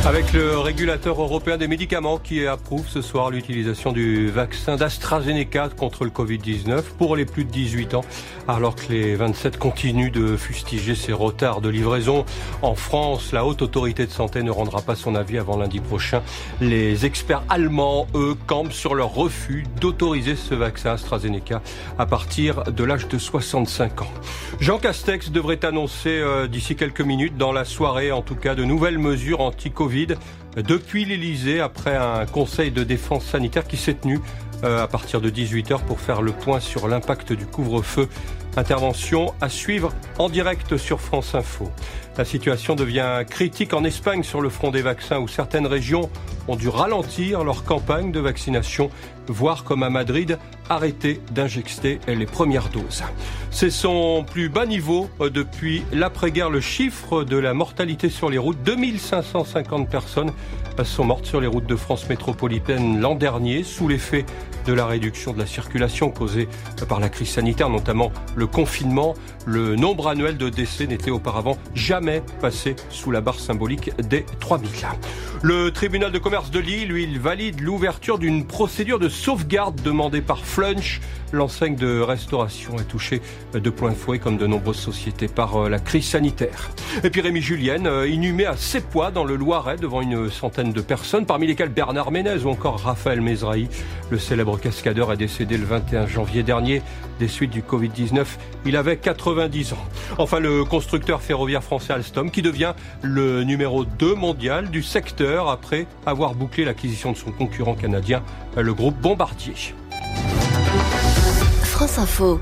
Avec le régulateur européen des médicaments qui approuve ce soir l'utilisation du vaccin d'AstraZeneca contre le Covid-19 pour les plus de 18 ans, alors que les 27 continuent de fustiger ces retards de livraison. En France, la Haute Autorité de Santé ne rendra pas son avis avant lundi prochain. Les experts allemands, eux, campent sur leur refus d'autoriser ce vaccin AstraZeneca à partir de l'âge de 65 ans. Jean Castex devrait annoncer d'ici quelques minutes, dans la soirée en tout cas, de nouvelles mesures anti-Covid depuis l'Elysée, après un conseil de défense sanitaire qui s'est tenu à partir de 18h pour faire le point sur l'impact du couvre-feu. Intervention à suivre en direct sur France Info. La situation devient critique en Espagne sur le front des vaccins, où certaines régions ont dû ralentir leur campagne de vaccination, voire comme à Madrid, arrêter d'injecter les premières doses. C'est son plus bas niveau depuis l'après-guerre. Le chiffre de la mortalité sur les routes, 2550 personnes sont mortes sur les routes de France métropolitaine l'an dernier, sous l'effet de la réduction de la circulation causée par la crise sanitaire, notamment le confinement. Le nombre annuel de décès n'était auparavant jamais passé sous la barre symbolique des 3000. Le tribunal de commerce de Lille, lui, il valide l'ouverture d'une procédure de sauvegarde demandée par Flunch. L'enseigne de restauration est touchée de plein fouet, comme de nombreuses sociétés, par la crise sanitaire. Et puis Rémi Julienne, inhumé à Seppois dans le Loiret devant une centaine de personnes, parmi lesquelles Bernard Ménez ou encore Raphaël Mesrahi. Le célèbre cascadeur est décédé le 21 janvier dernier des suites du Covid-19. Il avait 90 ans. Enfin, le constructeur ferroviaire français Alstom, qui devient le numéro 2 mondial du secteur après avoir bouclé l'acquisition de son concurrent canadien, le groupe Bombardier. France Info.